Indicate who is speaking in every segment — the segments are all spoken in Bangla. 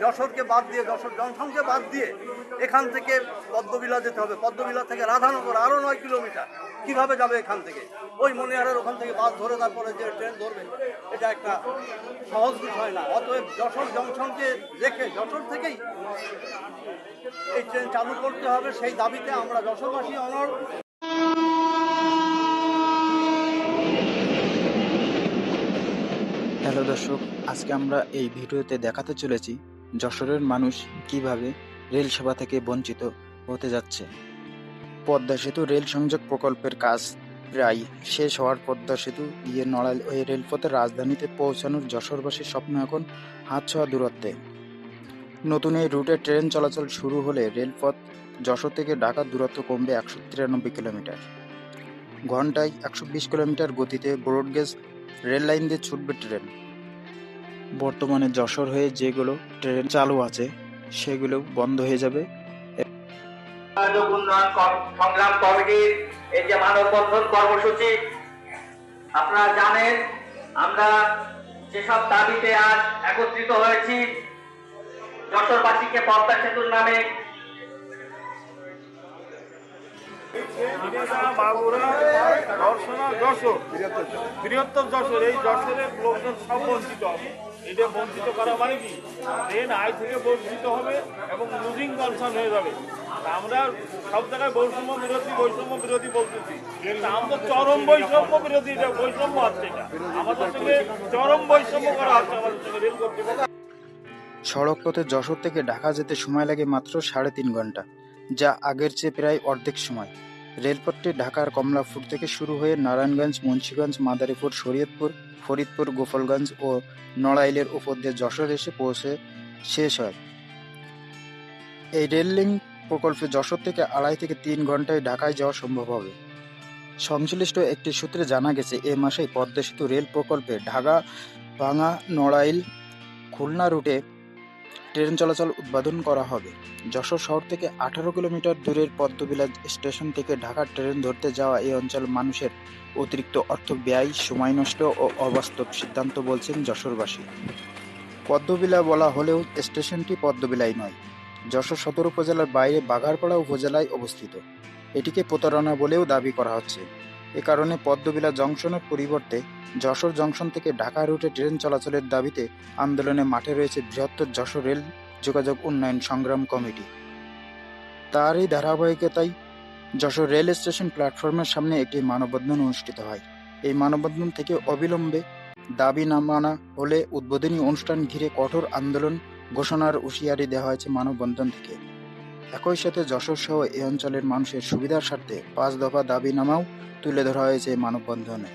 Speaker 1: যশোরকে বাদ দিয়ে, যশোর জংশনকে বাদ দিয়ে এখান থেকে পদ্মবিলা যেতে হবে। পদ্মবিলা থেকে রাধানগর আরও 9 কিলোমিটার। কিভাবে যাবে এখান থেকে? ওই মনিহারের ওখান থেকে বাস ধরে তারপরে যে ট্রেন ধরবে, এটা একটা সহজ বিষয় না। অতএব যশোর জংশনকে রেখে যশোর থেকেই এই ট্রেন চালু করতে হবে, সেই দাবিতে আমরা যশোরবাসী অনড়।
Speaker 2: হ্যালো দর্শক, আজকে আমরা এই ভিডিওতে দেখাতে চলেছি যশোরের মানুষ কিভাবে রেল সেবা থেকে বঞ্চিত হতে যাচ্ছে। পদ্মা সেতু রেল সংযোগ প্রকল্পের কাজ প্রায় শেষ হওয়ার পদ্মা সেতু দিয়ে নড়াইল হয়ে রেলপথে রাজধানীতে পৌঁছানোর যশোরবাসীর স্বপ্ন এখন হাত ছোঁয়া দূরত্বে। নতুন এই রুটে ট্রেন চলাচল শুরু হলে রেলপথ যশোর থেকে ঢাকার দূরত্ব কমবে 193 কিলোমিটার। ঘন্টায় 120 কিলোমিটার গতিতে ব্রডগেজ রেল লাইন দিয়ে ছুটবে ট্রেন। বর্তমানে যশোর হয়ে যেগুলো ট্রেন চালু আছে সেগুলো বন্ধ হয়ে যাবে।
Speaker 3: উন্নয়ন সংগ্রাম কমিটির এই যে মানববন্ধন কর্মসূচি, আপনারা জানেন আমরা যেসব দাবিতে আজ একত্রিত হয়েছি, যশোরবাসীকে পদ্মা সেতুর নামে
Speaker 4: বৃহত্তর যশোর, এই যশোরের লোকজন সব বঞ্চিত হবে। এটা বঞ্চিত করা মানে কি, ট্রেন আয় থেকে বঞ্চিত হবে এবং লুজিং কনসার্ন হয়ে যাবে। আমরা সব জায়গায় বৈষম্য বিরোধী বলতেছি, আমরা চরম বৈষম্য বিরোধী। এটা বৈষম্য হচ্ছে, এটা আমাদের সঙ্গে চরম বৈষম্য করা হচ্ছে আমাদের সঙ্গে রেল কর্তৃপক্ষ।
Speaker 2: সড়ক পথে যশোর থেকে ঢাকা যেতে সময় লাগে মাত্র 3.5 ঘন্টা, যা আগের চেয়ে প্রায় অর্ধেক সময়। রেলপথটি ঢাকার কমলাপুর থেকে শুরু হয়ে নারায়ণগঞ্জ, মুন্সিগঞ্জ, মাদারীপুর, শরীয়তপুর, ফরিদপুর, গোপালগঞ্জ ও নড়াইলের উপর দিয়ে যশোর এসে পৌঁছে শেষ হয়। এই রেল লিঙ্ক প্রকল্পে যশোর থেকে 2.5 থেকে 3 ঘন্টায় ঢাকায় যাওয়া সম্ভব হবে। সংশ্লিষ্ট একটি সূত্রে জানা গেছে, এ মাসেই পদ্মা সেতু রেল প্রকল্পে ঢাকা, ভাঙ্গা, নড়াইল, খুলনা রুটে ট্রেন চলাচল উদ্বোধন করা হবে। যশোর শহর থেকে 18 কিলোমিটার দূরের পদ্মবিলা স্টেশন থেকে ঢাকার ট্রেন ধরতে যাওয়া এই অঞ্চল মানুষের অতিরিক্ত অর্থ ব্যয়, সময় নষ্ট ও অবাস্তব সিদ্ধান্ত বলছেন যশোরবাসী। পদ্মবিলা বলা হলেও স্টেশনটি পদ্মবিলায় নয়, যশোর সদর উপজেলার বাইরে বাঘারপাড়া উপজেলায় অবস্থিত। এটিকে প্রতারণা বলেও দাবি করা হচ্ছে। এ কারণে পদ্মবিলা জংশনের পরিবর্তে যশোর জংশন থেকে ঢাকা রুটে ট্রেন চলাচলের দাবিতে আন্দোলনে মাঠে রয়েছে বৃহত্তর যশোর রেল যোগাযোগ উন্নয়ন সংগ্রাম কমিটি। তারই ধারাবাহিকতায় যশোর রেল স্টেশন প্ল্যাটফর্মের সামনে একটি মানববন্ধন অনুষ্ঠিত হয়। এই মানববন্ধন থেকে অবিলম্বে দাবি না মানা হলে উদ্বোধনী অনুষ্ঠান ঘিরে কঠোর আন্দোলন ঘোষণার হুঁশিয়ারি দেওয়া হয়েছে মানববন্ধন থেকে। একই সাথে যশোর সহ এই অঞ্চলের মানুষের সুবিধার স্বার্থে 5 দফা দাবিনামাও তুলে ধরা হয়েছে মানববন্ধনে।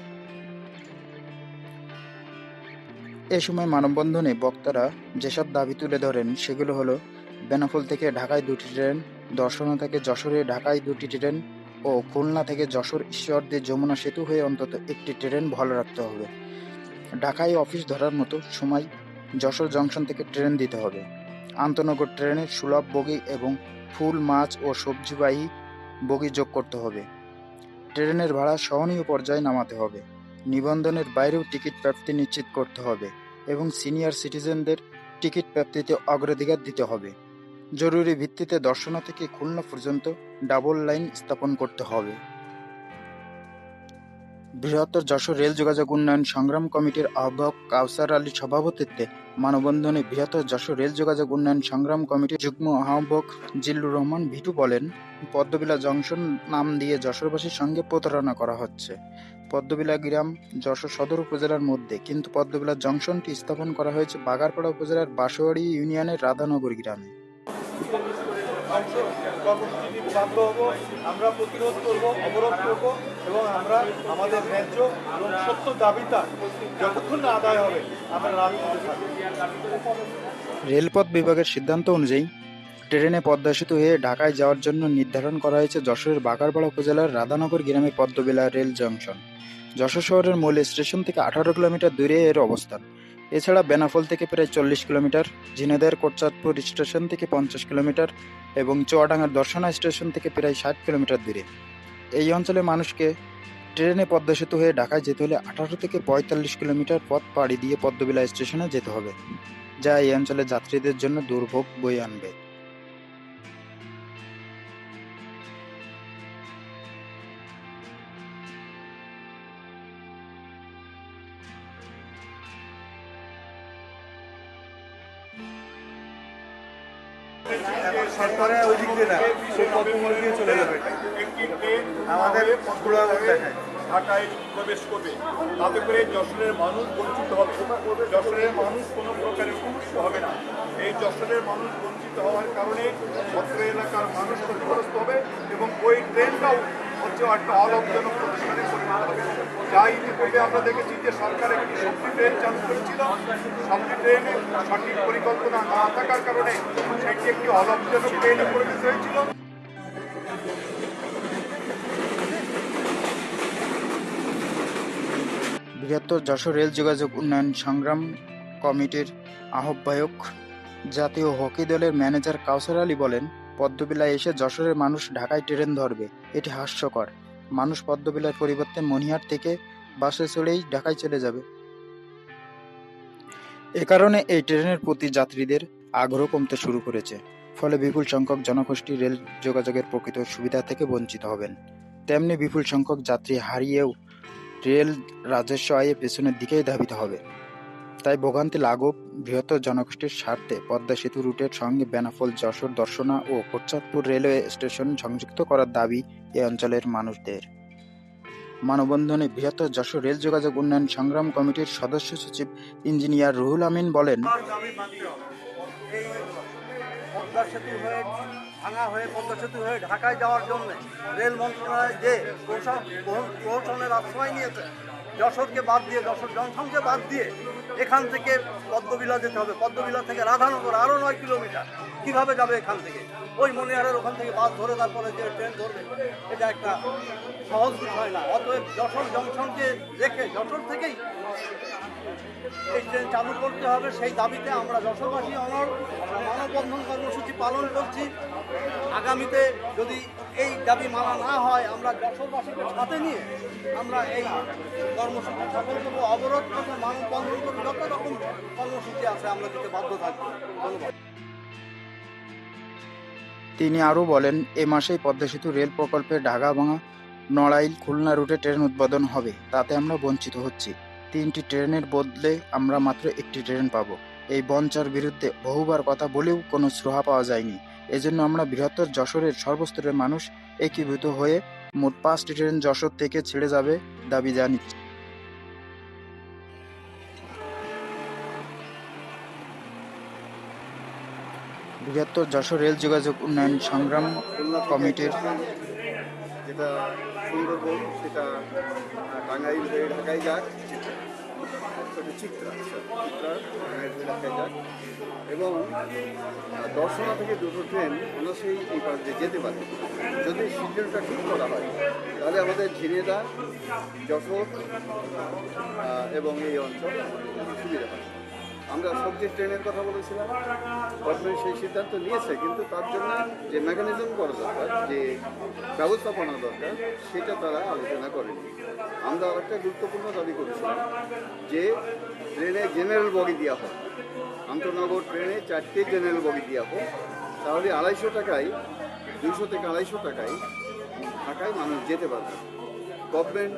Speaker 2: এ সময় মানববন্ধনে বক্তারা যেসব দাবি তুলে ধরেন সেগুলো হলো: বেনাপোল থেকে ঢাকায় 2টি ট্রেন, দর্শনা থেকে যশোরে ঢাকায় 2টি ট্রেন ও খুলনা থেকে যশোর ঈশ্বরদী যমুনা সেতু হয়ে অন্তত 1টি ট্রেন ভালো রাখতে হবে। ঢাকায় অফিস ধরার মতো সময় যশোর জংশন থেকে ট্রেন দিতে হবে। আন্তনগর ট্রেনের সুলভ বগি এবং ফুল, মাছ ও সবজিবাহী বগি যোগ করতে হবে। ট্রেনের ভাড়া সহনীয় পর্যায়ে নামাতে হবে। নিবন্ধনের বাইরেও টিকিট প্রাপ্তি নিশ্চিত করতে হবে এবং সিনিয়র সিটিজেনদের টিকিট প্রাপ্তিতে অগ্রাধিকার দিতে হবে। জরুরি ভিত্তিতে দর্শনা থেকে খুলনা পর্যন্ত ডাবল লাইন স্থাপন করতে হবে। বৃহত্তর যশোর রেল যোগাযোগ উন্নয়ন সংগ্রাম কমিটির আহ্বায়ক কাউসার আলীর সভাপতিত্বে মানববন্ধনে বৃহত্তর যশোর রেল যোগাযোগ উন্নয়ন সংগ্রাম কমিটির যুগ্ম আহ্বায়ক জিল্লুর রহমান ভিটু বলেন, পদ্মবিলা জংশন নাম দিয়ে যশোরবাসীর সঙ্গে প্রতারণা করা হচ্ছে। পদ্মবিলা গ্রাম যশোর সদর উপজেলার মধ্যে, কিন্তু পদ্মবিলা জংশনটি স্থাপন করা হয়েছে বাঘারপাড়া উপজেলার বাঁশবাড়ি ইউনিয়নের রাধানগর গ্রামে।
Speaker 4: বাধ্য হব, আমরা প্রতিরোধ করব, অবরোধ করব এবং আমরা আমাদের ন্যায্য এবং সত্য দাবিটা যতক্ষণ না আদায় হবে আমরা রাজপথে থাকব।
Speaker 2: রেলপথ বিভাগের সিদ্ধান্ত অনুযায়ী ট্রেনে পদ্মা সেতু হয়ে ঢাকায় যাওয়ার জন্য নির্ধারণ করা হয়েছে যশোরের বাঘারপাড়া উপজেলার রাধানগর গ্রামে পদ্মবিলা রেল জংশন। যশোর শহরের মূল স্টেশন থেকে 18 কিলোমিটার দূরে এর অবস্থান। এছাড়া বেনাপোল থেকে প্রায় 40 কিলোমিটার, ঝিনাইদহের কোটচাঁদপুর স্টেশন থেকে 50 কিলোমিটার এবং চুয়াডাঙ্গার দর্শনা স্টেশন থেকে প্রায় 60 কিলোমিটার দূরে। এই অঞ্চলের মানুষকে ট্রেনে পদ্মা সেতু হয়ে ঢাকায় যেতে হলে 18 থেকে 45 কিলোমিটার পথ পাড়ি দিয়ে পদ্মবিলা স্টেশনে যেতে হবে। যা এই অঞ্চলের যাত্রীদের জন্য দুর্ভোগ বয়ে আনবে।
Speaker 1: সরকারে ওই দিক দিয়ে না, সেই পথগুলো দিয়ে চলে যাবে। আমাদের পুরো দেখায়
Speaker 5: ঢাকায় প্রবেশ করবে, তাতে করে যশোরের মানুষ বঞ্চিত হবে। যশোরের মানুষ কোনো প্রকারে সমস্যা হবে না। এই যশোরের মানুষ বঞ্চিত হওয়ার কারণে অত্র এলাকার মানুষ ক্ষতিগ্রস্ত হবে এবং ওই ট্রেনটাও হচ্ছে একটা অলাভজনক প্রতিষ্ঠানে পরিণত হবে। যা ইতিপূর্বে আমরা দেখেছি যে সরকার একটি শক্তি ট্রেন চালু করেছিল, শক্তি ট্রেনে সঠিক পরিকল্পনা না থাকার কারণে সেটি একটি অলাভজনক ট্রেনে পরিণত হয়েছিল।
Speaker 2: বৃহত্তর যশোর রেল যোগাযোগ উন্নয়ন সংগ্রাম কমিটির আহ্বায়ক জাতীয় হকি দলের ম্যানেজার কাউসার আলী বলেন, পদ্মবিলায় এসে যশোরের মানুষ ঢাকায় ট্রেন ধরবে, এটি হাস্যকর। মানুষ পদ্মবিলার পরিবর্তে মনিহার থেকে বাসে চড়েই ঢাকায় চলে যাবে। এ কারণে এই ট্রেনের প্রতি যাত্রীদের আগ্রহ কমতে শুরু করেছে। ফলে বিপুল সংখ্যক জনগোষ্ঠী রেল যোগাযোগের প্রকৃত সুবিধা থেকে বঞ্চিত হবেন। তেমনি বিপুল সংখ্যক যাত্রী হারিয়েও রেল রাজস্ব আয়ে পেছনের দিকেই ধাবিত হবে। তাই ভোগান্তি লাঘব বৃহত্তর জনগোষ্ঠীর স্বার্থে পদ্মা সেতু রুটের সঙ্গে বেনাপোল, যশোর, দর্শনা ও কোটচাঁদপুর রেলওয়ে স্টেশন সংযুক্ত করার দাবি এ অঞ্চলের মানুষদের। মানববন্ধনে বৃহত্তর যশোর রেল যোগাযোগ উন্নয়ন সংগ্রাম কমিটির সদস্য সচিব ইঞ্জিনিয়ার রুহুল আমিন বলেন,
Speaker 1: এই পদ্মা সেতু হয়ে ভাঙা হয়ে পদ্মা সেতু হয়ে ঢাকায় যাওয়ার জন্য রেল মন্ত্রণালয় যে প্রশাসনের আশ্রয় নিয়েছে, যশোরকে বাদ দিয়ে, যশোর জংশনকে বাদ দিয়ে এখান থেকে পদ্মবিলা যেতে হবে। পদ্মবিলা থেকে রাধানগর আরও 9 কিলোমিটার। কিভাবে যাবে এখান থেকে? ওই মনিহারের ওখান থেকে বাস ধরে তারপরে যে ট্রেন ধরবে, এটা একটা সহজ বিষয় না। অতএব যশোর জংশনকে রেখে যশোর থেকেই এই ট্রেন চালু করতে হবে। সেই দাবিতে আমরা যশোরবাসী মানববন্ধন কর্মসূচি পালন করছি। আগামীতে যদি এই দাবি মানা না হয়, আমরা যশোরবাসীকে সাথে নিয়ে আমরা এই কর্মসূচি সফল করবো। অবরোধ করবো, মানববন্ধন করবো, যত রকম কর্মসূচি আছে আমরা দিতে বাধ্য থাকবো। ধন্যবাদ।
Speaker 2: তিনি আরও বলেন, এ মাসেই পদ্মা সেতু রেল প্রকল্পে ঢাকা-ভাঙা নড়াইল খুলনা রুটে ট্রেন উদ্বোধন হবে। তাতে আমরা বঞ্চিত হচ্ছি। 3টি ট্রেনের বদলে আমরা মাত্র 1টি ট্রেন পাব। এই বঞ্চনার বিরুদ্ধে বহুবার কথা বলেও কোনো সুরাহা পাওয়া যায়নি। এজন্য আমরা বৃহত্তর যশোরের সর্বস্তরের মানুষ একীভূত হয়ে মোট 5টি ট্রেন যশোর থেকে ছেড়ে যাবে দাবি জানিয়েছি। বৃহত্তর যশোর রেল যোগাযোগ উন্নয়ন সংগ্রাম কমিটির
Speaker 6: যেটা সুন্দরবন, সেটা টাঙ্গাইল হয়ে ঢাকায় যাক, চিত্রা টাঙ্গাইল হয়ে ঢাকায় যাক, এবং দর্শনা থেকে 2টো ট্রেন আমরা সেই এই পাশ দিয়ে যেতে পারি। যদি শিডিউলটা ঠিক করা হয়, তাহলে আমাদের ঝিনেদা, যশোর এবং এই অঞ্চল সুবিধা হয়। আমরা সবজি ট্রেনের কথা বলেছিলাম, গভর্নমেন্ট সেই সিদ্ধান্ত নিয়েছে, কিন্তু তার জন্য যে মেকানিজম করা দরকার, যে ব্যবস্থাপনা দরকার, সেটা তারা আলোচনা করেনি। আমরা আরেকটা গুরুত্বপূর্ণ দাবি করেছিলাম যে ট্রেনে জেনারেল বগি দেওয়া হোক, আন্তনগর ট্রেনে 4টে জেনারেল বগি দেওয়া হোক, তাহলে 250 টাকায়, 200 থেকে 250 টাকায় ঢাকায় মানুষ যেতে পারবে। গভর্নমেন্ট,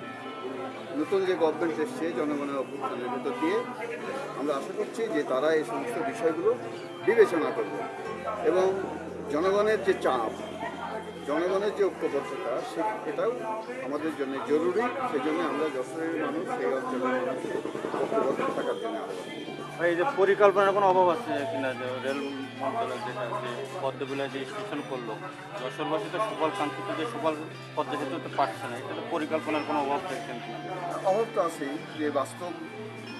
Speaker 6: নতুন যে গভর্নমেন্ট এসছে জনগণের অভ্যুত্থানের ভেতর দিয়ে, আমরা আশা করছি যে তারা এই সমস্ত বিষয়গুলো বিবেচনা করবে এবং জনগণের যে চাপ, জনগণের যে ঐক্যবদ্ধতা, এটাও আমাদের জন্য জরুরি। সেজন্য আমরা যশোরের মানুষ, সেই অঞ্চলের মানুষ ঐক্যবদ্ধ থাকার জন্য আহ্বান।
Speaker 7: এই যে পরিকল্পনার কোনো অভাব আছে কিনা, যে রেল মন্ত্রণালয় যেটা যে পদ্মবিলায় যে স্টেশন করলো, যশোরবাসী তো সুফল কাঙ্ক্ষিত যে সুফল পদ্মা সেতুতে পারছে না, এটা তো পরিকল্পনার কোনো অভাব দেখছেন কিনা?
Speaker 6: অভাব তো আছেই, যে বাস্তব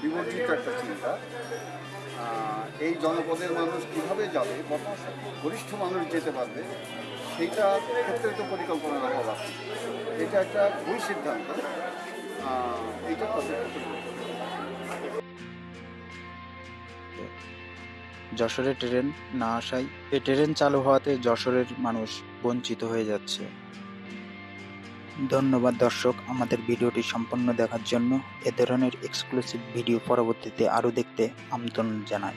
Speaker 6: বিবর্জিত একটা চিন্তা। এই জনপদের মানুষ কীভাবে যাবে, কত গরিষ্ঠ মানুষ যেতে পারবে, সেইটার ক্ষেত্রে তো পরিকল্পনার অভাব আছে। এটা একটা ভুল সিদ্ধান্ত, এইটা
Speaker 2: যশোরে ট্রেন না আসায় এই ট্রেন চালু হওয়াতে যশোরের মানুষ বঞ্চিত হয়ে যাচ্ছে। ধন্যবাদ দর্শক, আমাদের ভিডিওটি সম্পূর্ণ দেখার জন্য। এ ধরনের এক্সক্লুসিভ ভিডিও পরবর্তীতে আরও দেখতে আমন্ত্রণ জানাই।